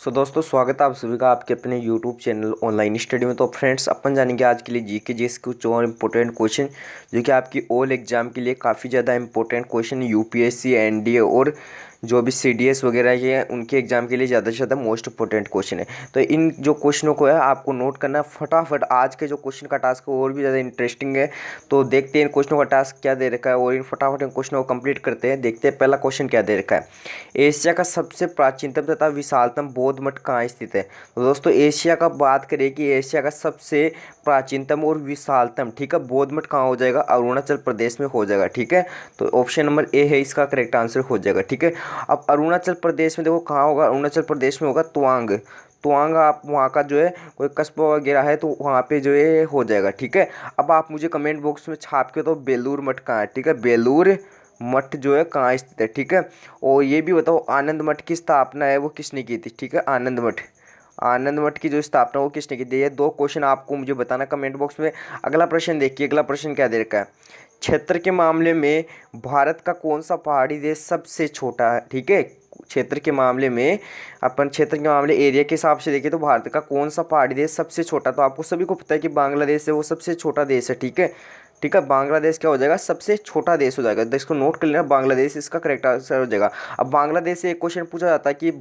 दोस्तों स्वागत है आप सभी का आपके अपने यूट्यूब चैनल ऑनलाइन स्टडी में। तो फ्रेंड्स अपन जानेंगे आज के लिए जीके जीएस कुछ और इम्पोर्टेंट क्वेश्चन जो कि आपकी ऑल एग्जाम के लिए काफ़ी ज़्यादा इंपॉर्टेंट क्वेश्चन यूपीएससी एनडीए और जो भी सीडीएस वगैरह ये हैं उनके एग्जाम के लिए ज़्यादा से ज़्यादा मोस्ट इंपॉर्टेंट क्वेश्चन है। तो इन जो क्वेश्चनों को है आपको नोट करना है फटाफट। आज के जो क्वेश्चन का टास्क है और भी ज़्यादा इंटरेस्टिंग है। तो देखते हैं इन क्वेश्चनों का टास्क क्या दे रखा है और इन फटाफट इन क्वेश्चनों को कंप्लीट करते हैं। देखते हैं पहला क्वेश्चन क्या दे रखा है। एशिया का सबसे प्राचीनतम तथा विशालतम बौद्ध मठ कहाँ स्थित है। तो दोस्तों एशिया का बात करें कि एशिया का सबसे प्राचीनतम और विशालतम, ठीक है, बौद्ध मठ कहाँ हो जाएगा, अरुणाचल प्रदेश में हो जाएगा। ठीक है, तो ऑप्शन नंबर ए है इसका करेक्ट आंसर हो जाएगा। ठीक है, अब अरुणाचल प्रदेश में देखो कहाँ होगा, अरुणाचल प्रदेश में होगा तवांग। तवांग आप वहाँ का जो है कोई कस्बा वगैरह है तो वहाँ पे जो है हो जाएगा। ठीक है, अब आप मुझे कमेंट बॉक्स में छाप के तो बेलूर मठ कहाँ है। ठीक है, बेलूर मठ जो है कहाँ स्थित है। ठीक है, और ये भी बताओ आनंद मठ की स्थापना है वो किसने की थी। ठीक है, आनंद मठ, आनंद मठ की जो स्थापना वो किसने की थी। ये दो क्वेश्चन आपको मुझे बताना कमेंट बॉक्स में। अगला प्रश्न देखिए, अगला प्रश्न क्या दे रखा है। क्षेत्र के मामले में भारत का कौन सा पहाड़ी देश सबसे छोटा है। ठीक है, क्षेत्र के मामले में अपन क्षेत्र के मामले एरिया के हिसाब से देखें तो भारत का कौन सा पहाड़ी देश सबसे छोटा, तो आपको सभी को पता है कि बांग्लादेश है वो सबसे छोटा देश है। ठीक है, ठीक है, बांग्लादेश क्या हो जाएगा, सबसे छोटा देश हो जाएगा। तो इसको नोट कर लेना, बांग्लादेश इसका करेक्ट आंसर हो जाएगा। अब बांग्लादेश से एक क्वेश्चन पूछा जाता है कि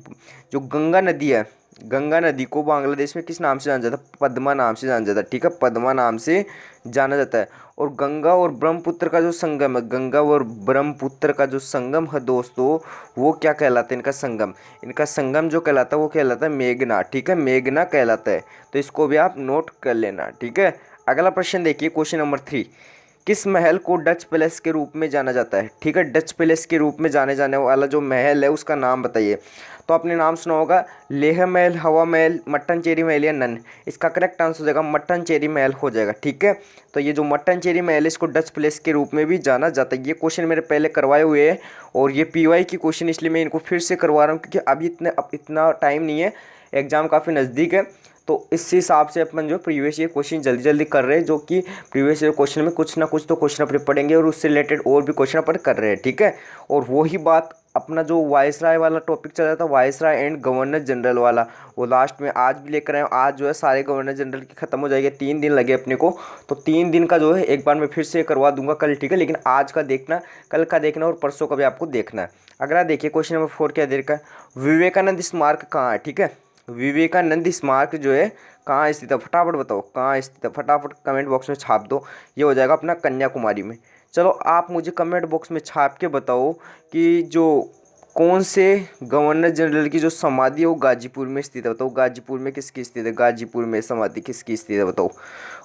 जो गंगा नदी है, गंगा नदी को बांग्लादेश में किस नाम से जाना जाता है, पद्मा नाम से जाना जाता है। ठीक है, पद्मा नाम से जाना जाता है। और गंगा और ब्रह्मपुत्र का जो संगम है, गंगा और ब्रह्मपुत्र का जो संगम है दोस्तों, वो क्या कहलाता है, इनका संगम, इनका संगम जो कहलाता है वो कहलाता है मेघना। ठीक है, मेघना कहलाता है। तो इसको भी आप नोट कर लेना। ठीक है, अगला प्रश्न देखिए, क्वेश्चन नंबर 3। किस महल को डच पैलेस के रूप में जाना जाता है। ठीक है, डच पैलेस के रूप में जाने जाने वाला जो महल है उसका नाम बताइए। तो आपने नाम सुना होगा लेह महल, हवा महल, मट्टनचेरी महल या नन। इसका करेक्ट आंसर हो जाएगा मट्टनचेरी महल हो जाएगा। ठीक है, तो ये जो मट्टनचेरी महल है इसको डच पैलेस के रूप में भी जाना जाता है। ये क्वेश्चन मेरे पहले करवाए हुए हैं और ये पीवाई की क्वेश्चन, इसलिए मैं इनको फिर से करवा रहा हूँ क्योंकि अभी इतना टाइम नहीं है, एग्जाम काफ़ी नज़दीक है। तो इस हिसाब से अपन जो प्रीवियस ईयर क्वेश्चन जल्दी जल्दी कर रहे हैं, जो कि प्रीवियस ईयर क्वेश्चन में कुछ ना कुछ तो क्वेश्चन अपन पढ़ेंगे और उससे रिलेटेड और भी क्वेश्चन अपन कर रहे हैं। ठीक है, और वही बात अपना जो वायसराय वाला टॉपिक चल रहा था, वायसराय एंड गवर्नर जनरल वाला, वो लास्ट में आज भी लेकर आए। आज जो है सारे गवर्नर जनरल की ख़त्म हो जाएगी, 3 दिन लगे अपने को। तो 3 दिन का जो है एक बार मैं फिर से करवा दूंगा कल। ठीक है, लेकिन आज का देखना, कल का देखना और परसों का भी आपको देखना है। अगला देखिए, क्वेश्चन नंबर 4 क्या दे रखा है। विवेकानंद स्मारक कहाँ है। ठीक है, विवेकानंद स्मारक जो है कहाँ स्थित है, फटाफट बताओ कहाँ स्थित है, फटाफट कमेंट बॉक्स में छाप दो। ये हो जाएगा अपना कन्याकुमारी में। चलो आप मुझे कमेंट बॉक्स में छाप के बताओ कि जो कौन से गवर्नर जनरल की जो समाधि है वो गाजीपुर में स्थित है। बताओ गाजीपुर में किसकी स्थित है, गाजीपुर में समाधि किसकी स्थित है बताओ।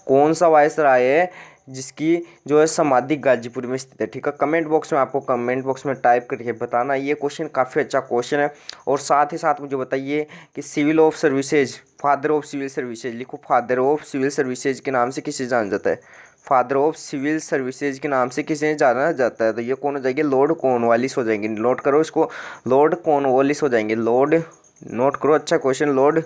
कौन सा वायसराय है जिसकी जो है समाधि गाजीपुर में स्थित है। ठीक है, कमेंट बॉक्स में आपको कमेंट बॉक्स में टाइप करके बताना। ये क्वेश्चन काफ़ी अच्छा क्वेश्चन है। और साथ ही साथ मुझे बताइए कि civil of services, father of civil services लिखो, फादर ऑफ सिविल सर्विसेज के नाम से किसे जाना जाता है, फादर ऑफ सिविल सर्विसेज के नाम से किसे जाना जाता है। तो ये कौन हो जाएंगे, लॉर्ड कॉर्नवालिस हो जाएंगे। नोट करो इसको, लॉर्ड कॉर्नवालिस हो जाएंगे। लॉर्ड, नोट करो, अच्छा क्वेश्चन, लॉर्ड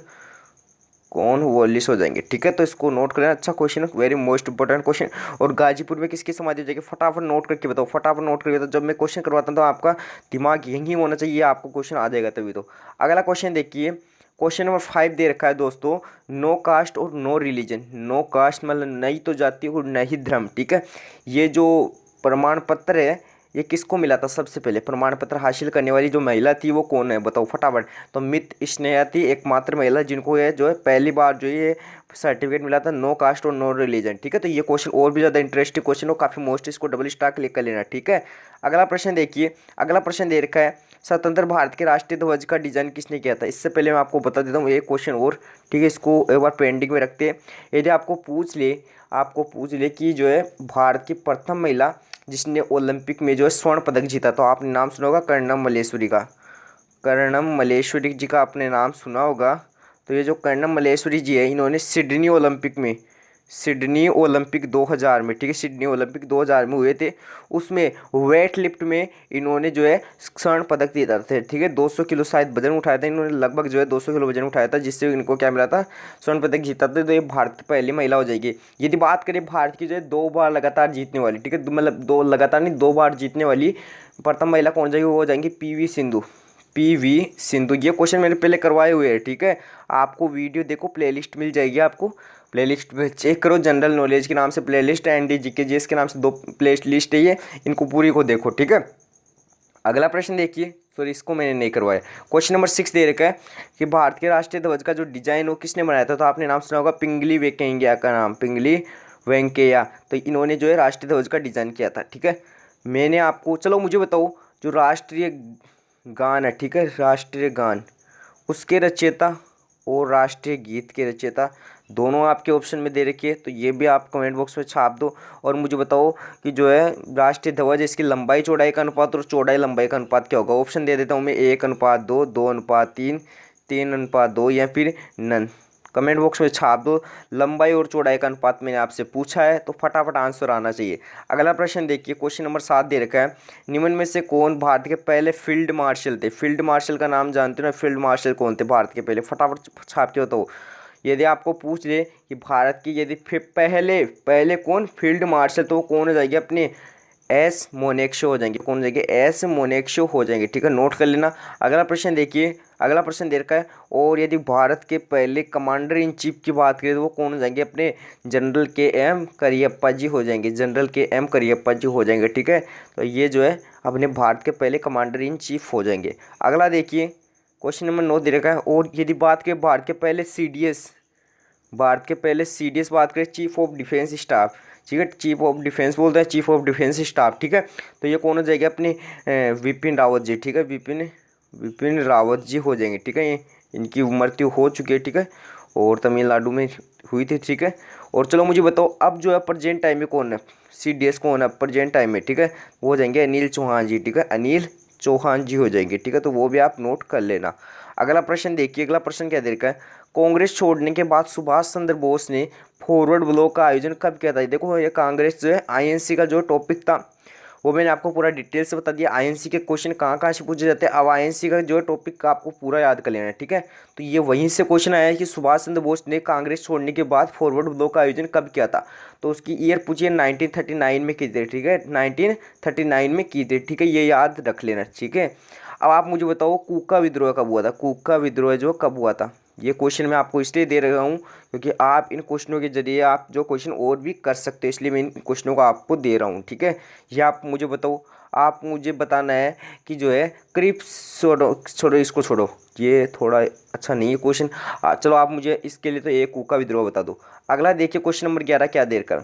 कॉर्नवालिस हो जाएंगे। ठीक है, तो इसको नोट करें, अच्छा question, very most important question. और गाजीपुर में किसकी समाधि हो जाएगी, फटाफट नोट करके बताओ, फटाफट नोट करके बताओ। जब मैं क्वेश्चन करवाता हूँ तो आपका दिमाग यहीं होना चाहिए, आपको क्वेश्चन आ जाएगा तभी तो। अगला क्वेश्चन देखिए, क्वेश्चन नंबर 5 दे रखा है दोस्तों, नो कास्ट और नो रिलीजन। नो कास्ट मतलब नहीं तो जाति और नहीं धर्म। ठीक है, ये जो प्रमाण पत्र है ये किसको मिला था, सबसे पहले प्रमाण पत्र हासिल करने वाली जो महिला थी वो कौन है बताओ फटाफट। तो मित स्नेहा थी एकमात्र महिला जिनको ये जो है पहली बार जो ये सर्टिफिकेट मिला था, नो कास्ट और नो रिलीजन। ठीक है, तो ये क्वेश्चन और भी ज़्यादा इंटरेस्टिंग क्वेश्चन हो, काफ़ी मोस्ट, इसको डबल स्टार क्लिक कर लेना। ठीक है, अगला प्रश्न देखिए, अगला प्रश्न दे रखा है, स्वतंत्र भारत के राष्ट्रीय ध्वज का डिजाइन किसने किया था। इससे पहले मैं आपको बता देता हूँ एक क्वेश्चन और। ठीक है, इसको एक बार पेंडिंग में रखते हैं। यदि आपको पूछ ले कि जो है भारत की प्रथम महिला जिसने ओलंपिक में जो है स्वर्ण पदक जीता, तो आपने नाम सुना होगा कर्णम मल्लेश्वरी का। कर्णम मल्लेश्वरी जी का आपने नाम सुना होगा। तो ये जो कर्णम मल्लेश्वरी जी है, इन्होंने सिडनी ओलंपिक 2000 में, ठीक है, सिडनी ओलंपिक 2000 में हुए थे, उसमें वेट लिफ्ट में इन्होंने जो है स्वर्ण पदक जीता था। ठीक है, 200 किलो शायद वजन उठाया था इन्होंने, लगभग जो है 200 किलो वजन उठाया था, जिससे इनको क्या मिला था, स्वर्ण पदक जीता था। तो ये भारत की पहली महिला हो जाएगी। यदि बात करें भारत की जो है 2 बार लगातार जीतने वाली, ठीक है, मतलब 2 लगातार नहीं 2 बार जीतने वाली प्रथम महिला कौन हो जाएगी, वो हो जाएंगी पीवी सिंधु। PV सिंधु। ये क्वेश्चन मैंने पहले करवाए हुए हैं, ठीक है। आपको वीडियो देखो, प्लेलिस्ट मिल जाएगी आपको, प्लेलिस्ट में चेक करो, जनरल नॉलेज के नाम से प्लेलिस्ट है, एंड जीके जीएस के नाम से 2 प्ले लिस्ट है ये, इनको पूरी को देखो, ठीक है। अगला प्रश्न देखिए, सॉरी इसको मैंने नहीं करवाया। क्वेश्चन नंबर 6 दे रखा है कि भारत के राष्ट्रीय ध्वज का जो डिजाइन हो किसने बनाया था, तो आपने नाम सुना होगा पिंगली वेंकैया का नाम, पिंगली वेंकैया। तो इन्होंने जो है राष्ट्रीय ध्वज का डिजाइन किया था, ठीक है। मैंने आपको, चलो मुझे बताओ, जो राष्ट्रीय गान है, ठीक है, राष्ट्रीय गान, उसके रचयिता और राष्ट्रीय गीत के रचयिता दोनों आपके ऑप्शन में दे रखी है, तो ये भी आप कमेंट बॉक्स में छाप दो। और मुझे बताओ कि जो है राष्ट्रीय ध्वज, इसकी लंबाई चौड़ाई का अनुपात और चौड़ाई लंबाई का अनुपात क्या होगा। ऑप्शन दे देता हूँ मैं, 1:2, 2:3, 3:2 या फिर नन। कमेंट बॉक्स में छाप दो। लंबाई और चौड़ाई का अनुपात मैंने आपसे पूछा है, तो फटाफट आंसर आना चाहिए। अगला प्रश्न देखिए, क्वेश्चन नंबर 7 दे रखा है, निम्न में से कौन भारत के पहले फील्ड मार्शल थे। फील्ड मार्शल का नाम जानते हो ना, फील्ड मार्शल कौन थे भारत के पहले, फटाफट छाप के बताओ। यदि आपको पूछ ले कि भारत की यदि पहले पहले कौन फील्ड मार्शल, तो कौन हो जाएगी अपने एस मोनेक्शो हो जाएंगे। कौन हो जाएंगे, एस मोनेक्शो हो जाएंगे, ठीक है, नोट कर लेना। अगला प्रश्न देखिए, अगला प्रश्न दे रखा है, और यदि भारत के पहले कमांडर इन चीफ की बात करें तो वो कौन हो जाएंगे, अपने जनरल KM करियप्पा जी हो जाएंगे, जनरल KM करियप्पा जी हो जाएंगे, ठीक है। तो ये जो है अपने भारत के पहले कमांडर इन चीफ हो जाएंगे। अगला देखिए, क्वेश्चन नंबर 9 दे रखा है, और यदि बात करें भारत के पहले CDS, भारत के पहले CDS बात करें, चीफ ऑफ डिफेंस स्टाफ, ठीक है, चीफ ऑफ डिफेंस बोलते हैं, चीफ ऑफ डिफेंस स्टाफ, ठीक है। तो ये कौन हो जाएगा, अपने विपिन रावत जी, ठीक है, विपिन रावत जी हो जाएंगे, ठीक है। ये इनकी मृत्यु हो चुकी है, ठीक है, और तमिलनाडु में हुई थी, ठीक है। और चलो मुझे बताओ, अब जो है प्रेजेंट टाइम में कौन है, CDS कौन है प्रेजेंट टाइम में, ठीक है, वो हो जाएंगे अनिल चौहान जी, ठीक है, अनिल चौहान जी हो जाएंगे, ठीक है। तो वो भी आप नोट कर लेना। अगला प्रश्न देखिए, अगला प्रश्न क्या दे रखा है, कांग्रेस छोड़ने के बाद सुभाष चंद्र बोस ने फॉरवर्ड ब्लॉक का आयोजन कब किया था। देखो ये कांग्रेस जो है, INC का जो टॉपिक था वो मैंने आपको पूरा डिटेल से बता दिया। INC के क्वेश्चन कहाँ कहाँ से पूछे जाते हैं, अब INC का जो है टॉपिक का आपको पूरा याद कर लेना है, ठीक है। तो ये वहीं से क्वेश्चन आया है कि सुभाष चंद्र बोस ने कांग्रेस छोड़ने के बाद फॉरवर्ड ब्लॉक का आयोजन कब किया था, तो उसकी ईयर पूछिए 1939 में की थी, ठीक है, 1939 में की थी, ठीक है, ये याद रख लेना, ठीक है। अब आप मुझे बताओ, कूका विद्रोह कब हुआ था, कूका विद्रोह जो कब हुआ था। ये क्वेश्चन मैं आपको इसलिए दे रहा हूँ क्योंकि आप इन क्वेश्चनों के जरिए आप जो क्वेश्चन और भी कर सकते हो, इसलिए मैं इन क्वेश्चनों को आपको दे रहा हूँ, ठीक है। ये आप मुझे बताओ, आप मुझे बताना है कि जो है क्रिप्स, छोड़ो इसको, छोड़ो, ये थोड़ा अच्छा नहीं है क्वेश्चन। चलो आप मुझे इसके लिए तो एक कूका विद्रोह बता दो। अगला देखिए, क्वेश्चन नंबर 11 क्या देर कर,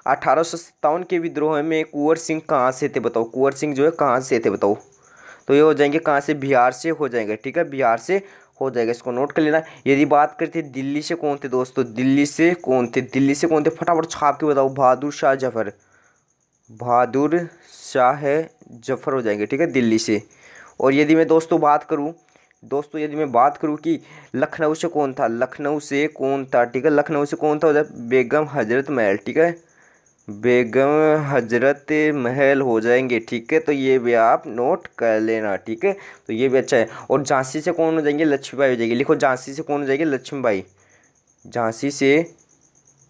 1857 के विद्रोह में कुंवर सिंह कहाँ से थे, बताओ, कुंवर सिंह जो है कहाँ से थे बताओ। तो ये हो जाएंगे कहाँ से, बिहार से हो जाएंगे, ठीक है, बिहार से हो जाएगा, इसको नोट कर लेना। यदि बात करते दिल्ली से कौन थे दोस्तों, दिल्ली से कौन थे, दिल्ली से कौन थे, फटाफट छाप के बताओ, बहादुर शाह जफर, बहादुर शाह जफर हो जाएंगे, ठीक है, दिल्ली से। और यदि मैं दोस्तों बात करूं, दोस्तों यदि मैं बात करूं कि लखनऊ से कौन था, लखनऊ से कौन था, ठीक है, लखनऊ से कौन था, हो जाए बेगम हजरत महल, ठीक है, बेगम हजरत महल हो जाएंगे, ठीक है। तो ये भी आप नोट कर लेना, ठीक है, तो ये भी अच्छा है। और झांसी से कौन हो जाएंगे, लक्ष्मीबाई हो जाएगी, लिखो झांसी से कौन हो जाएगी, लक्ष्मीबाई, झांसी से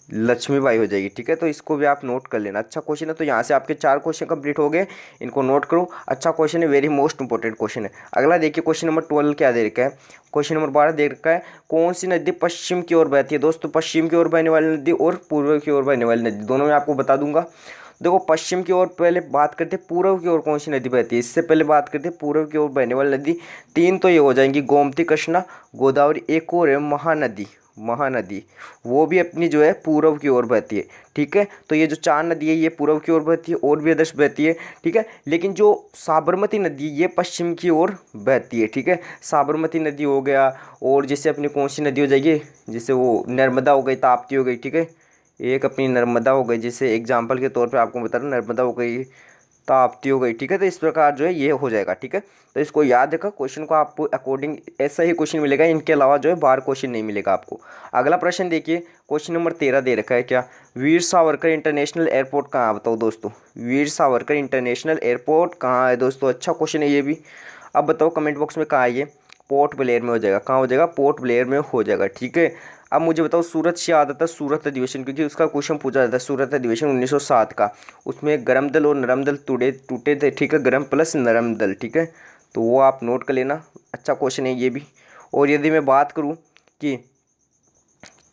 लक्ष्मीबाई हो जाएगी, ठीक है। तो इसको भी आप नोट कर लेना, अच्छा क्वेश्चन है। तो यहाँ से आपके 4 क्वेश्चन कंप्लीट हो गए, इनको नोट करो, अच्छा क्वेश्चन है, वेरी मोस्ट इंपॉर्टेंट क्वेश्चन है। अगला देखिए, क्वेश्चन नंबर 12 क्या दे रखा है, क्वेश्चन नंबर 12 दे रखा है, कौन सी नदी पश्चिम की ओर बहती है। दोस्तों पश्चिम की ओर बहने वाली नदी और पूर्व की ओर बहने वाली नदी, दोनों में आपको बता दूंगा। देखो पश्चिम की ओर पहले बात करते हैं, पूर्व की ओर कौन सी नदी बहती है, इससे पहले बात करते हैं पूर्व की ओर बहने वाली नदी। 3 तो ये हो जाएंगी, गोमती, कृष्णा, गोदावरी, एक और है महानदी, महानदी, वो भी अपनी जो है पूर्व की ओर बहती है, ठीक है। तो ये जो 4 नदी है ये पूर्व की ओर बहती है, और भी अदर्स बहती है, ठीक है। लेकिन जो साबरमती नदी ये पश्चिम की ओर बहती है, ठीक है, साबरमती नदी हो गया। और जैसे अपनी कौन सी नदी हो जाएगी, जैसे वो नर्मदा हो गई, ताप्ती हो गई, ठीक है, एक अपनी नर्मदा हो गई, जैसे एग्जाम्पल के तौर पर आपको बता रहा हूँ, नर्मदा हो गई, ताप्ती हो गई, ठीक है। तो इस प्रकार जो है ये हो जाएगा, ठीक है। तो इसको याद रखा, क्वेश्चन को आपको अकॉर्डिंग ऐसा ही क्वेश्चन मिलेगा, इनके अलावा जो है बाहर क्वेश्चन नहीं मिलेगा आपको। अगला प्रश्न देखिए, क्वेश्चन नंबर 13 दे रखा है, क्या वीर सावरकर इंटरनेशनल एयरपोर्ट कहाँ, बताओ दोस्तों, वीर सावरकर इंटरनेशनल एयरपोर्ट कहाँ है दोस्तों, अच्छा क्वेश्चन है ये भी। अब बताओ कमेंट बॉक्स में कहाँ है ये, पोर्ट ब्लेयर में हो जाएगा, कहाँ हो जाएगा, पोर्ट ब्लेयर में हो जाएगा, ठीक है। अब मुझे बताओ सूरत से आता था सूरत अधिवेशन, क्योंकि उसका क्वेश्चन पूछा जाता है, सूरत अधिवेशन 1907 का, उसमें गरम दल और नरम दल टूटे थे, ठीक है, गरम प्लस नरम दल, ठीक है। तो वो आप नोट कर लेना, अच्छा क्वेश्चन है ये भी। और यदि मैं बात करूँ कि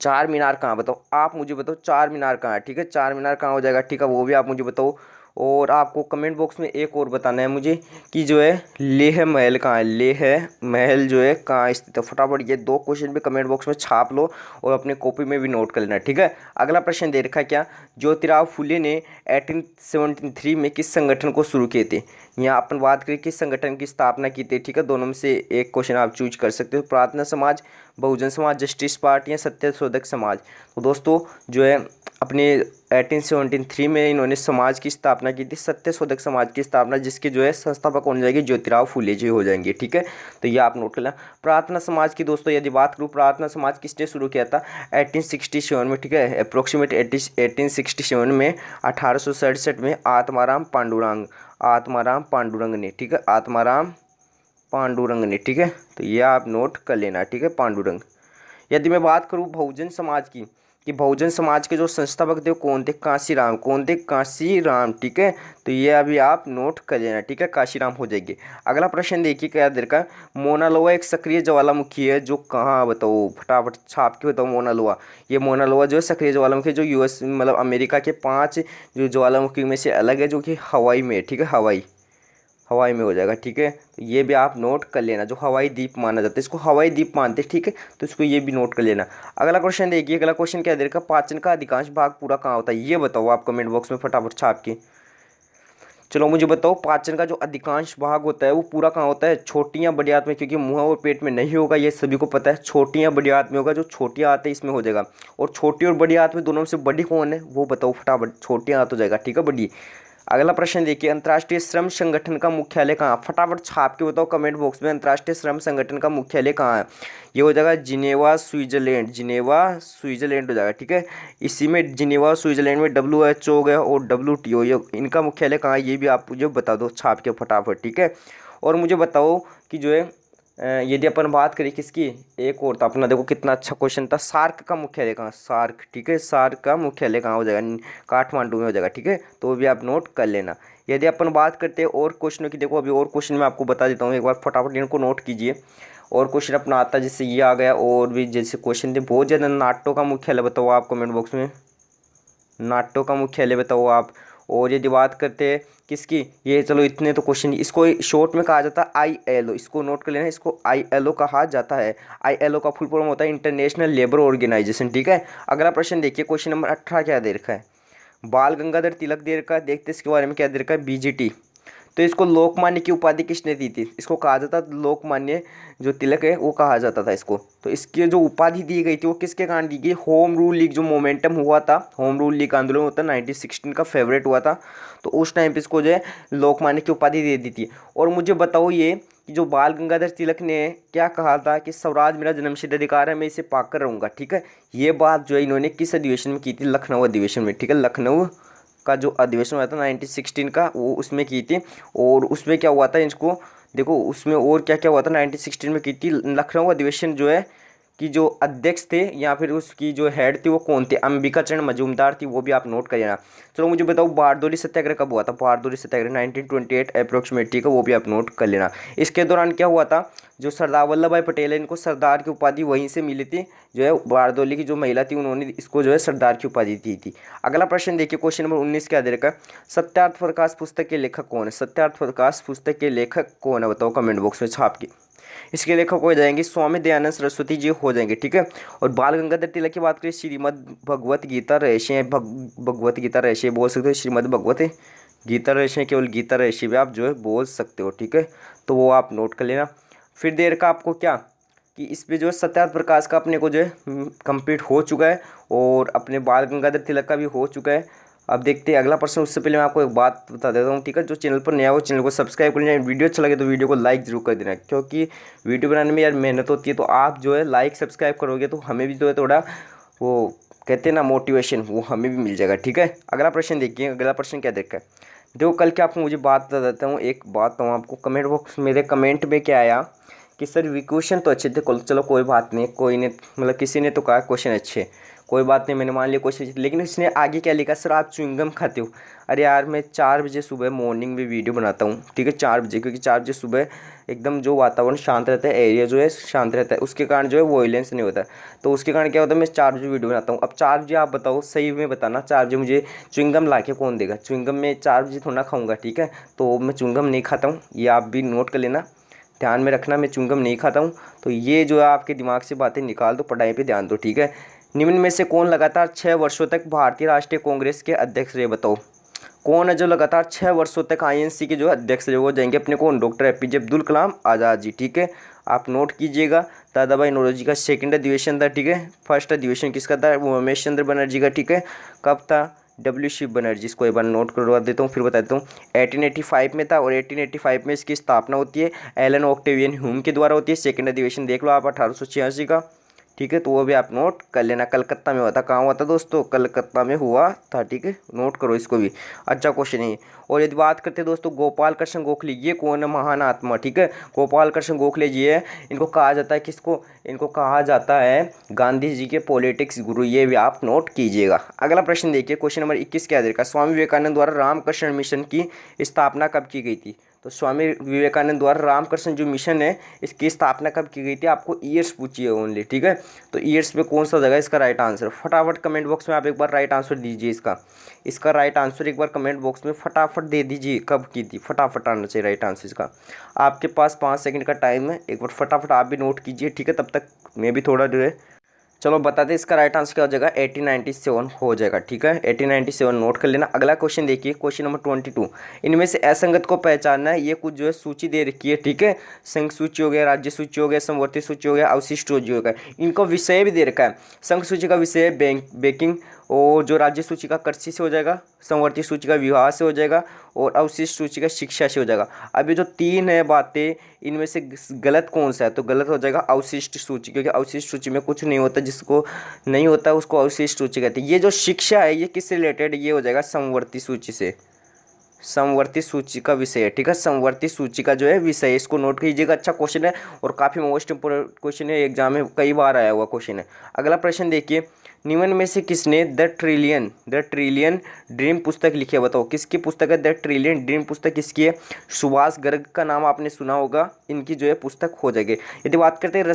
चार मीनार कहाँ, बताओ आप मुझे बताओ चार मीनार कहाँ है, ठीक है, चार मीनार कहाँ हो जाएगा, ठीक है, वो भी आप मुझे बताओ। और आपको कमेंट बॉक्स में एक और बताना है मुझे कि जो है लेह महल कहाँ है, लेह महल जो है कहाँ स्थित है। फटाफट ये दो क्वेश्चन भी कमेंट बॉक्स में छाप लो और अपने कॉपी में भी नोट कर लेना, ठीक है। अगला प्रश्न दे रखा है क्या, ज्योतिराव फुले ने 1873 में किस संगठन को शुरू किए थे। यहाँ अपन बात करें किस संगठन की स्थापना की थी, ठीक है, दोनों में से एक क्वेश्चन आप चूज कर सकते हो, प्रार्थना समाज, बहुजन समाज, जस्टिस पार्टी या सत्यशोधक समाज। तो दोस्तों जो है अपने 1873 में इन्होंने समाज की स्थापना की थी, सत्यशोधक समाज की स्थापना, जिसके जो है संस्थापक कौन जाएंगे, ज्योतिराव फुले जी हो जाएंगे, ठीक है। तो ये आप नोट कर लेना। प्रार्थना समाज की दोस्तों यदि बात करूँ, प्रार्थना समाज किसने शुरू किया था, 1867 में, ठीक है, अप्रोक्सीमेट 1867 में, 1867 में आत्माराम पांडुरंग ने, ठीक है, आत्माराम पांडुरंग ने, ठीक है। तो ये आप नोट कर लेना, ठीक है, पांडुरंग। यदि मैं बात करूं बहुजन समाज की, कि बहुजन समाज के जो संस्थापक थे कौन थे, कांशीराम, कौन थे, कांशीराम, ठीक है। तो ये अभी आप नोट कर लेना, ठीक है, कांशीराम हो जाएगी। अगला प्रश्न देखिए क्या देर का, मोना लोआ एक सक्रिय ज्वालामुखी है जो कहाँ, बताओ फटाफट छाप के बताओ। मोना लोआ, ये मोना लोआ जो है सक्रिय ज्वालामुखी जो यूएस मतलब अमेरिका के 5 जो ज्वालामुखी में से अलग है, जो कि हवाई में है, ठीक है, हवाई में हो जाएगा, ठीक है। तो ये भी आप नोट कर लेना, जो हवाई द्वीप माना जाता है इसको हवाई द्वीप मानते हैं, ठीक है, तो इसको ये भी नोट कर लेना। अगला क्वेश्चन देखिए, अगला क्वेश्चन क्या दे रखा, पाचन का अधिकांश भाग पूरा कहाँ होता है, ये बताओ आप कमेंट बॉक्स में फटाफट छाप के। चलो मुझे बताओ पाचन का जो अधिकांश भाग होता है वो पूरा कहाँ होता है, छोटी या बड़ी आंत में, क्योंकि मुंह और पेट में नहीं होगा, ये सभी को पता है, छोटी या बड़ी आंत में होगा, जो छोटी आंत है इसमें हो जाएगा। और छोटी और बड़ी आंत में दोनों में से बड़ी कौन है वो बताओ फटाफट, छोटी आंत हो जाएगा, ठीक है, बड़ी। अगला प्रश्न देखिए, अंतर्राष्ट्रीय श्रम संगठन का मुख्यालय कहाँ, फटाफट छाप के बताओ कमेंट बॉक्स में, अंतर्राष्ट्रीय श्रम संगठन का मुख्यालय कहाँ है। ये हो जाएगा जिनेवा स्विट्जरलैंड, जिनेवा स्विट्जरलैंड हो जाएगा, ठीक है। इसी में जिनेवा स्विट्जरलैंड में WHO हो गया और WTO, ये इनका मुख्यालय कहाँ है ये भी आप मुझे बता दो छाप के फटाफट, ठीक है। और मुझे बताओ कि जो है यदि अपन बात करें किसकी, एक और था अपना, देखो कितना अच्छा क्वेश्चन था, सार्क का मुख्यालय कहाँ, सार्क, ठीक है, सार्क का मुख्यालय कहाँ हो जाएगा, काठमांडू में हो जाएगा, ठीक है, तो भी आप नोट कर लेना। यदि अपन बात करते हैं और क्वेश्चनों की, देखो अभी और क्वेश्चन मैं आपको बता देता हूँ, एक बार फटाफट इनको नोट कीजिए। और क्वेश्चन अपना आता है जैसे ये आ गया, और भी जैसे क्वेश्चन थे बहुत ज़्यादा, नाटो का मुख्यालय बताओ आप कमेंट बॉक्स में, नाटो का मुख्यालय बताओ आप। और यदि बात करते हैं किसकी, ये चलो इतने तो क्वेश्चन, इसको शॉर्ट में कहा जाता है ILO, इसको नोट कर लेना, इसको ILO कहा जाता है। ILO का फुल फॉर्म होता है इंटरनेशनल लेबर ऑर्गेनाइजेशन, ठीक है। अगला प्रश्न देखिए, क्वेश्चन नंबर 18 क्या दे रखा है, बाल गंगाधर तिलक दे रखा है, देखते इसके बारे में क्या दे रखा है, BGT। तो इसको लोकमान्य की उपाधि किसने दी थी, इसको कहा जाता था लोकमान्य, जो तिलक है वो कहा जाता था इसको। तो इसकी जो उपाधि दी गई थी वो किसके कारण दी गई, होम रूल लीग जो मोमेंटम हुआ था, होम रूल लीग आंदोलन होता 1916 का फेवरेट हुआ था, तो उस टाइम पे इसको जो है लोकमान्य की उपाधि दे दी थी। और मुझे बताओ ये कि जो बाल गंगाधर तिलक ने क्या कहा था कि स्वराज मेरा जन्मसिद्ध अधिकार है, मैं इसे पाकर रहूँगा, ठीक है। ये बात जो है इन्होंने किस अधिवेशन में की थी, लखनऊ अधिवेशन में, ठीक है, लखनऊ का जो अधिवेशन हुआ था 1916 का, वो उसमें की थी। और उसमें क्या हुआ था इसको देखो, उसमें और क्या क्या हुआ था 1916 में की थी, लखनऊ अधिवेशन जो है कि जो अध्यक्ष थे या फिर उसकी जो हेड थी वो कौन थे, अंबिका चरण मजूमदार थी, वो भी आप नोट कर लेना। चलो मुझे बताओ बारदोली सत्याग्रह कब हुआ था, बारदोली सत्याग्रह 1928 अप्रोक्सीमेटली का, वो भी आप नोट कर लेना। इसके दौरान क्या हुआ था, जो सरदार वल्लभ भाई पटेल है इनको सरदार की उपाधि वहीं से मिली थी, जो है बारदोली की जो महिला थी उन्होंने इसको जो है सरदार की उपाधि दी थी। अगला प्रश्न देखिए, क्वेश्चन नंबर 19 क्या दे रखा है, सत्यार्थ प्रकाश पुस्तक के लेखक कौन है, सत्यार्थ प्रकाश पुस्तक के लेखक कौन है बताओ कमेंट बॉक्स में छाप के। इसके लेखक हो जाएंगे स्वामी दयानंद सरस्वती जी हो जाएंगे, ठीक है। और बाल गंगाधर तिलक की बात करें, श्रीमद् भगवत गीता रहस्य, भगवत गीता रहस्य बोल सकते हो, श्रीमद् भगवत गीता रहस्य, केवल गीता रहस्य भी आप जो है बोल सकते हो, ठीक है, तो वो आप नोट कर लेना। फिर देर का आपको क्या कि इस पे जो है सत्यार्थ प्रकाश का अपने को जो है कंप्लीट हो चुका है, और अपने बाल गंगाधर तिलक का भी हो चुका है। अब देखते हैं अगला प्रश्न, उससे पहले मैं आपको एक बात बता देता हूँ, ठीक है, जो चैनल पर नया हो चैनल को सब्सक्राइब कर लेना, वीडियो अच्छा लगे तो वीडियो को लाइक जरूर कर देना, क्योंकि वीडियो बनाने में यार मेहनत होती है, तो आप जो है लाइक सब्सक्राइब करोगे तो हमें भी जो है थोड़ा वो कहते हैं ना मोटिवेशन, वो हमें भी मिल जाएगा, ठीक है। अगला प्रश्न देखिए, अगला प्रश्न क्या देखा है, देखो कल के आपको मुझे बात बता देता हूँ, एक बात हूँ आपको, कमेंट बॉक्स मेरे कमेंट में क्या आया कि सर क्वेश्चन तो अच्छे थे, चलो कोई बात नहीं, कोई ने मतलब किसी ने तो कहा क्वेश्चन अच्छे, कोई बात नहीं, मैंने मान लिया क्वेश्चन, लेकिन इसने आगे क्या लिखा, सर आप च्युइंगम खाते हो। अरे यार मैं 4 बजे सुबह मॉर्निंग में वीडियो बनाता हूँ, ठीक है, 4 बजे, क्योंकि 4 बजे सुबह एकदम जो वातावरण शांत रहता है, एरिया जो है शांत रहता है, उसके कारण जो है वॉयलेंस नहीं होता। तो उसके कारण क्या होता है, मैं 4 बजे वीडियो बनाता हूँ। अब 4 बजे आप बताओ, सही में बताना, 4 बजे मुझे च्युइंगम ला के कौन देगा? च्युइंगम मैं 4 बजे थोड़ा ना खाऊंगा, ठीक है, तो मैं च्युइंगम नहीं खाता हूँ, ये आप भी नोट कर लेना, ध्यान में रखना, मैं च्युइंगम नहीं खाता हूँ। तो ये जो है आपके दिमाग से बातें निकाल दो, पढ़ाई पे ध्यान दो, ठीक है। निम्न में से कौन लगातार 6 वर्षों तक भारतीय राष्ट्रीय कांग्रेस के अध्यक्ष रहे? बताओ कौन है जो लगातार 6 वर्षों तक आईएनसी के जो अध्यक्ष रहे? वो जाएंगे अपने कौन? डॉक्टर एपीजे अब्दुल कलाम आज़ाद जी, ठीक है, आप नोट कीजिएगा। दादाभाई नौरोजी का सेकंड अधिवेशन था, ठीक है। फर्स्ट अधिवेशन किसका था? वो उमेश चंद्र बनर्जी का, ठीक है। कब था? डब्ल्यू शिव बनर्जी। इसको एक बार नोट करवा देता हूँ, फिर बता देता हूँ। 1885 में था, और 1885 में इसकी स्थापना होती है एलन ऑक्टेवियन ह्यूम के द्वारा होती है। सेकंड अधिवेशन देख लो आप 1886 का, ठीक है, तो वो भी आप नोट कर लेना। कलकत्ता में हुआ था। कहाँ हुआ था दोस्तों? कलकत्ता में हुआ था, ठीक है, नोट करो इसको भी, अच्छा क्वेश्चन है। और यदि बात करते हैं दोस्तों गोपाल कृष्ण गोखले, ये कौन है? महान आत्मा, ठीक है, गोपाल कृष्ण गोखले जी है। इनको कहा जाता है किसको? इनको कहा जाता है गांधी जी के पॉलिटिक्स गुरु, ये भी आप नोट कीजिएगा। अगला प्रश्न देखिए, क्वेश्चन नंबर 21 क्या देगा? स्वामी विवेकानंद द्वारा रामकृष्ण मिशन की स्थापना कब की गई थी? तो स्वामी विवेकानंद द्वारा रामकृष्ण जो मिशन है, इसकी स्थापना कब की गई थी? आपको ईयर्स पूछिए ओनली, ठीक है। तो ईयर्स में कौन सा जगह इसका राइट आंसर? फटाफट कमेंट बॉक्स में आप एक बार राइट आंसर दीजिए। इसका राइट आंसर एक बार कमेंट बॉक्स में फटाफट दे दीजिए, कब की थी? फटाफट आना चाहिए राइट आंसर इसका। आपके पास 5 सेकंड का टाइम है, एक बार फटाफट आप भी नोट कीजिए, ठीक है, तब तक मैं भी थोड़ा जो है, चलो बताते इसका राइट आंसर क्या हो जाएगा? 1897 हो जाएगा, ठीक है, 1897 नोट कर लेना। अगला क्वेश्चन देखिए, क्वेश्चन नंबर 22। इनमें से असंगत को पहचानना है। ये कुछ जो है सूची दे रखी है, ठीक है, संघ सूची हो गया, राज्य सूची हो गया, समवर्ती सूची हो गया, अवशिष्ट सूची हो गया। इनको विषय भी दे रखा है। संघ सूची का विषय बेकिंग, और जो राज्य सूची का कृषि से हो जाएगा, समवर्ती सूची का विवाह से हो जाएगा, और अवशिष्ट सूची का शिक्षा से हो जाएगा। अभी जो 3 है बातें, इनमें से गलत कौन सा है? तो गलत हो जाएगा अवशिष्ट सूची, क्योंकि अवशिष्ट सूची में कुछ नहीं होता, जिसको नहीं होता उसको अवशिष्ट सूची कहते हैं। ये जो शिक्षा है ये किससे रिलेटेड? ये हो जाएगा समवर्ती सूची से, समवर्ती सूची का विषय है, ठीक है, समवर्ती सूची का जो है विषय, इसको नोट कीजिएगा। अच्छा क्वेश्चन है और काफ़ी मोस्ट इंपोर्टेंट क्वेश्चन है, एग्जाम में कई बार आया हुआ क्वेश्चन है। अगला प्रश्न देखिए, निम्न में से किसने द ट्रिलियन ड्रीम पुस्तक लिखी है? बताओ किसकी पुस्तक है द ट्रिलियन ड्रीम पुस्तक? किसकी है? सुभाष गर्ग का नाम आपने सुना होगा, इनकी जो है पुस्तक हो जाएगी। यदि बात करते हैं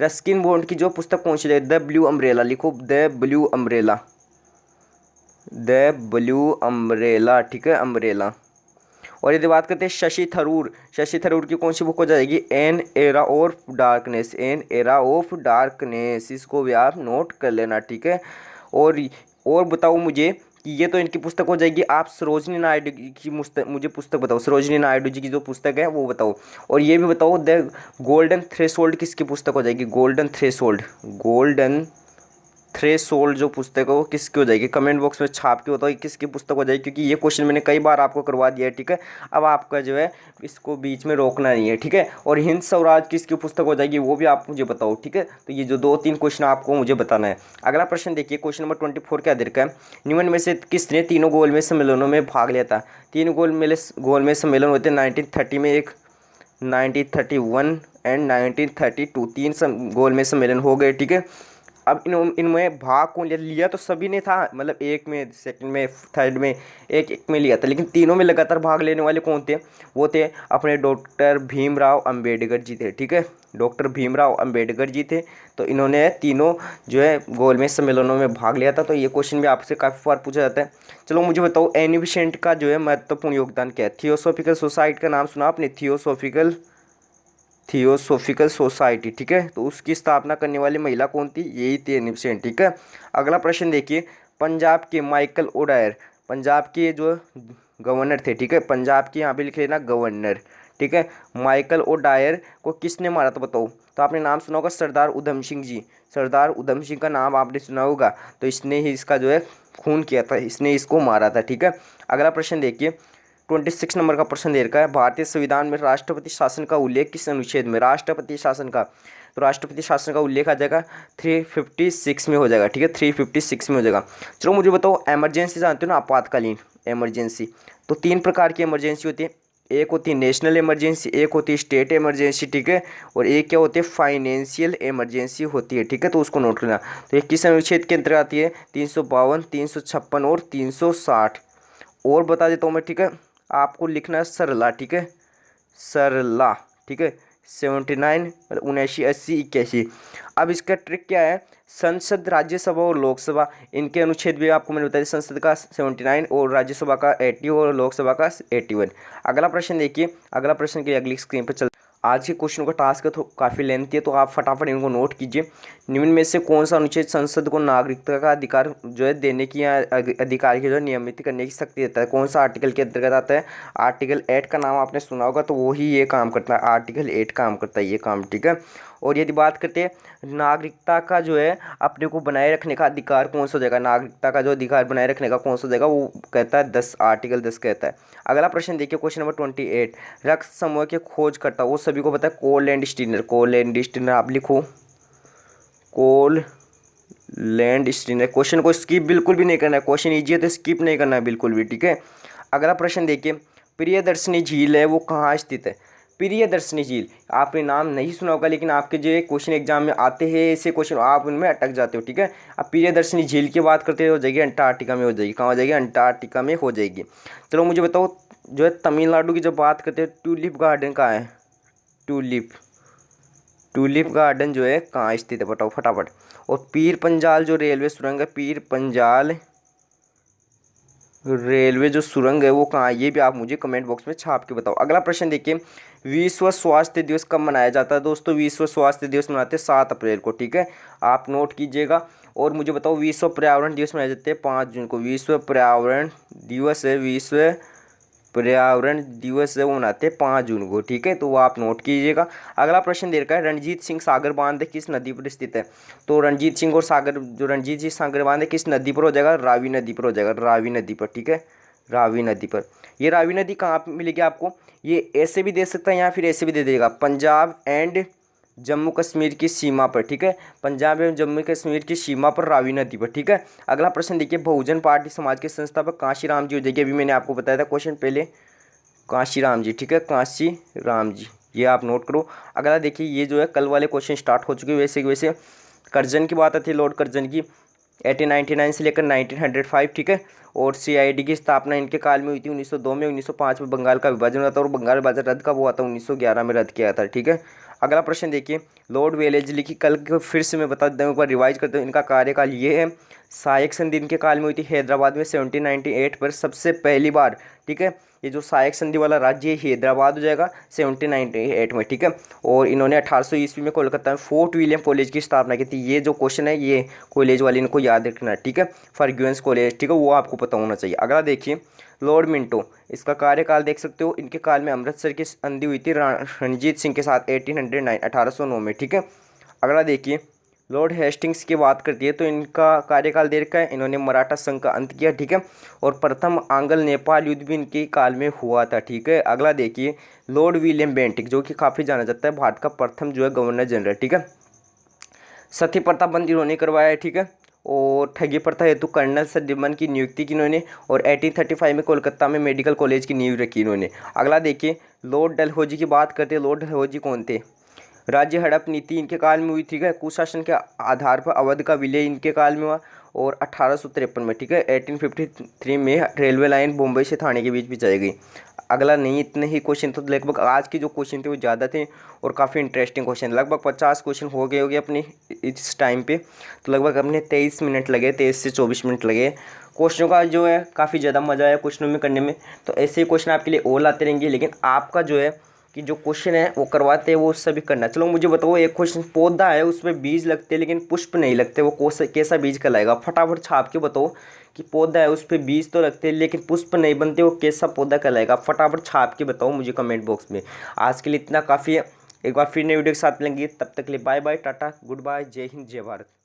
रस्किन बॉन्ड की जो पुस्तक कौन सी है? द ब्लू अम्ब्रेला, लिखो द ब्लू अम्ब्रेला, ठीक है, अम्ब्रेला। और यदि बात करते हैं शशि थरूर की कौन सी बुक हो जाएगी? एन एरा ऑफ डार्कनेस, इसको भी आप नोट कर लेना, ठीक है। और बताओ मुझे कि ये तो इनकी पुस्तक हो जाएगी। आप सरोजनी नायडू की मुझे पुस्तक बताओ, सरोजनी नायडू जी की जो पुस्तक है वो बताओ। और ये भी बताओ द गोल्डन थ्रेशोल्ड किसकी पुस्तक हो जाएगी? गोल्डन थ्रेशोल्ड जो पुस्तक है वो किसकी हो जाएगी? कमेंट बॉक्स में छाप के बताओ किसकी पुस्तक हो जाएगी, क्योंकि ये क्वेश्चन मैंने कई बार आपको करवा दिया है, ठीक है। अब आपका जो है इसको बीच में रोकना नहीं है, ठीक है। और हिंद स्वराज किसकी पुस्तक हो जाएगी वो भी आप मुझे बताओ, ठीक है। तो ये जो 2-3 क्वेश्चन आपको मुझे बताना है। अगला प्रश्न देखिए, क्वेश्चन नंबर 24 क्या दे रखा है? निम्न में से किसने तीनों गोलमेज सम्मेलनों में भाग लिया था? 3 गोलमेज सम्मेलन होते हैं 1930 में, एक 1931 एंड 1932, 3 गोलमेज सम्मेलन हो गए, ठीक है। अब इनमें भाग कौन लिया? तो सभी ने था, मतलब एक में, सेकंड में, थर्ड में, एक में लिया था, लेकिन तीनों में लगातार भाग लेने वाले कौन थे? वो थे अपने डॉक्टर भीमराव अंबेडकर जी थे, ठीक है, डॉक्टर भीमराव अंबेडकर जी थे। तो इन्होंने तीनों जो है गोलमेज सम्मेलनों में भाग लिया था। तो ये क्वेश्चन भी आपसे काफ़ी बार पूछा जाता है। चलो मुझे बताओ एनी बेसेंट का जो है महत्वपूर्ण योगदान क्या है? थियोसॉफिकल सोसाइटी का नाम सुना आपने? थियोसॉफिकल सोसाइटी, ठीक है, तो उसकी स्थापना करने वाली महिला कौन थी? यही थी एनी बेसेंट, ठीक है। अगला प्रश्न देखिए, पंजाब के माइकल ओडायर, पंजाब के जो गवर्नर थे, ठीक है, पंजाब के यहाँ पे लिख लेना गवर्नर, ठीक है। माइकल ओडायर को किसने मारा था बताओ? तो आपने नाम सुना होगा सरदार उधम सिंह जी, सरदार उधम सिंह का नाम आपने सुना होगा। तो इसने ही इसका जो है खून किया था, इसने इसको मारा था, ठीक है। अगला प्रश्न देखिए, 26 नंबर का प्रश्न दे रखा है, भारतीय संविधान में राष्ट्रपति शासन का उल्लेख किस अनुच्छेद में? राष्ट्रपति शासन का, तो राष्ट्रपति शासन का उल्लेख आ जाएगा 356 में हो जाएगा, ठीक है, 356 में हो जाएगा। चलो मुझे बताओ इमरजेंसी जानते हो ना, आपातकालीन इमरजेंसी, तो 3 प्रकार की इमरजेंसी होती है। एक होती है नेशनल इमरजेंसी, एक होती है स्टेट इमरजेंसी, ठीक है, और एक क्या होती है फाइनेंशियल इमरजेंसी होती है, ठीक है। तो उसको नोट करना। तो ये किस अनुच्छेद के अंतर्गत आती है? 352, 356 और 360। और बता देता हूँ मैं, ठीक है। आपको लिखना है सरला, ठीक है, सरला, ठीक है। 79, 79, 80, 81। अब इसका ट्रिक क्या है? संसद, राज्यसभा और लोकसभा, इनके अनुच्छेद भी आपको मैंने बताया। संसद का 79 और राज्यसभा का 80 और लोकसभा का 81। अगला प्रश्न देखिए। अगला प्रश्न के अगली स्क्रीन पर चल। आज के क्वेश्चन का टास्क तो काफ़ी लेंथी है, तो आप फटाफट इनको नोट कीजिए। निम्न में से कौन सा अनुच्छेद संसद को नागरिकता का अधिकार जो है देने की या अधिकार की जो है नियमित करने की शक्ति देता है? कौन सा आर्टिकल के अंतर्गत आता है? आर्टिकल 8 का नाम आपने सुना होगा, तो वही ये काम करता है। आर्टिकल 8 काम करता है ये काम, ठीक है। और यदि बात करते हैं नागरिकता का जो है अपने को बनाए रखने का अधिकार कौन सा हो जाएगा? नागरिकता का जो अधिकार बनाए रखने का कौन सा हो जाएगा? वो कहता है 10, आर्टिकल 10 कहता है। अगला प्रश्न देखिए, क्वेश्चन नंबर 28। रक्त समूह के खोज करता, वो सभी को पता है, Cole and Steiner. Cole and Steiner आप लिखो, कोल लैंड स्टीनर। क्वेश्चन को स्किप बिल्कुल भी नहीं करना है, क्वेश्चन ईजी है तो स्किप नहीं करना है बिल्कुल भी, ठीक है। अगला प्रश्न देखिए, प्रियदर्शनी झील है वो कहाँ स्थित है? प्रियदर्शनी झील, आपने नाम नहीं सुना होगा, लेकिन आपके जो क्वेश्चन एग्जाम में आते हैं ऐसे क्वेश्चन, आप उनमें अटक जाते हो, ठीक है। अब प्रियदर्शनी झील की बात करते हो जाएगी अंटार्कटिका में हो जाएगी। कहाँ हो जाएगी? अंटार्कटिका में हो जाएगी। चलो मुझे बताओ, जो है तमिलनाडु की जब बात करते हैं, ट्यूलिप गार्डन कहाँ है? ट्यूलिप गार्डन जो है कहाँ स्थित है? बताओ फटाफट। और पीर पंजाल जो रेलवे सुरंग है, पीर पंजाल रेलवे जो सुरंग है वो कहाँ है? ये भी आप मुझे कमेंट बॉक्स में छाप के बताओ। अगला प्रश्न देखिए, विश्व स्वास्थ्य दिवस कब मनाया जाता है? दोस्तों विश्व स्वास्थ्य दिवस मनाते हैं 7 अप्रैल को, ठीक है, आप नोट कीजिएगा। और मुझे बताओ, विश्व पर्यावरण दिवस मनाए जाते हैं 5 जून को। विश्व पर्यावरण दिवस है, विश्व पर्यावरण दिवस है वो मनाते हैं 5 जून को, ठीक है, तो वो आप नोट कीजिएगा। अगला प्रश्न दे रखा है, रणजीत सिंह सागर बांध किस नदी पर स्थित है? तो रणजीत सिंह और सागर, जो रणजीत सिंह सागर बांध किस नदी पर हो जाएगा? रावी नदी पर हो जाएगा, रावी नदी पर, ठीक है, रावी नदी पर। ये रावी नदी कहाँ पर मिलेगी आपको? ये ऐसे भी दे सकता है या फिर ऐसे भी दे देगा, पंजाब एंड जम्मू कश्मीर की सीमा पर, ठीक है, पंजाब एवं जम्मू कश्मीर की सीमा पर रावी नदी पर, ठीक है। अगला प्रश्न देखिए, बहुजन पार्टी समाज के संस्थापक कांशीराम जी हो जाएगी। अभी मैंने आपको बताया था क्वेश्चन पहले, कांशीराम जी, ठीक है, कांशीराम जी, ये आप नोट करो। अगला देखिए, ये जो है कल वाले क्वेश्चन स्टार्ट हो चुके हैं वैसे वैसे। कर्जन की बात आती है, लॉर्ड कर्जन की 1899 से लेकर 1905, ठीक है। और CID की स्थापना इनके काल में हुई थी 1902 में। 1905 में बंगाल का विभाजन हुआ था, और बंगाल विभाजन रद्द कब हुआ था? 1911 में रद्द किया था, ठीक है। अगला प्रश्न देखिए, लॉर्ड वेलेस्ली की, कल को फिर से मैं बता देता हूँ, एक बार रिवाइज करते हैं। इनका कार्यकाल ये है, सहायक संधि इनके काल में हुई थी हैदराबाद में 1798 पर सबसे पहली बार, ठीक है। ये जो सहायक संधि वाला राज्य है हैदराबाद हो जाएगा 1798 में, ठीक है। और इन्होंने 1800 ईस्वी में कोलकाता में फोर्ट विलियम कॉलेज की स्थापना की थी। ये जो क्वेश्चन है ये कॉलेज वाले इनको याद रखना है, ठीक है, फर्ग्यूसेन कॉलेज, ठीक है, वो आपको पता होना चाहिए। अगला देखिए, लॉर्ड मिंटो, इसका कार्यकाल देख सकते हो। इनके काल में अमृतसर की संधि हुई थी रणजीत सिंह के साथ 1809 में, ठीक है। अगला देखिए, लॉर्ड हेस्टिंग्स की बात करती है तो इनका कार्यकाल दे रखा है। इन्होंने मराठा संघ का अंत किया, ठीक है, और प्रथम आंग्ल नेपाल युद्ध भी इनके काल में हुआ था, ठीक है। अगला देखिए, लॉर्ड विलियम बेंटिक, जो कि काफ़ी जाना जाता है, भारत का प्रथम जो है गवर्नर जनरल, ठीक है। सती प्रथा बंद इन्होंने करवाया है, ठीक है। और ठगी प्रथा हेतु कर्नल सर की नियुक्ति की इन्होंने। और 1835 में कोलकाता में मेडिकल कॉलेज की नींव रखी इन्होंने। अगला देखिए, लॉर्ड डलहौजी की बात करते हैं। लॉर्ड डलहौजी कौन थे? राज्य हड़प नीति इनके काल में हुई, ठीक है। कुशासन के आधार पर अवध का विलय इनके काल में हुआ, और 1853 में, ठीक है। 1853 में रेलवे लाइन मुंबई से ठाणे के बीच बिछाई गई। अगला नहीं, इतने ही क्वेश्चन, तो लगभग आज के जो क्वेश्चन थे वो ज़्यादा थे और काफ़ी इंटरेस्टिंग क्वेश्चन, लगभग 50 क्वेश्चन हो गए होंगे अपने इस टाइम पे। तो लगभग अपने 23 मिनट लगे, 23 से 24 मिनट लगे। क्वेश्चनों का जो है काफ़ी ज़्यादा मज़ा आया क्वेश्चनों में करने में। तो ऐसे ही क्वेश्चन आपके लिए और लाते रहेंगे, लेकिन आपका जो है कि जो क्वेश्चन है वो करवाते हैं वो सभी करना। चलो मुझे बताओ, एक क्वेश्चन, पौधा है उसमें बीज लगते हैं लेकिन पुष्प नहीं लगते, वो कैसा बीज कहलाएगा? फटाफट छाप के बताओ कि पौधा है उस पर बीज तो लगते हैं लेकिन पुष्प नहीं बनते, वो कैसा पौधा कहलाएगा? फटाफट छाप के बताओ मुझे कमेंट बॉक्स में। आज के लिए इतना काफ़ी है, एक बार फिर नई वीडियो के साथ मिलेंगे, तब तक के लिए bye bye, tata, goodbye, जय हिंद, जय भारत।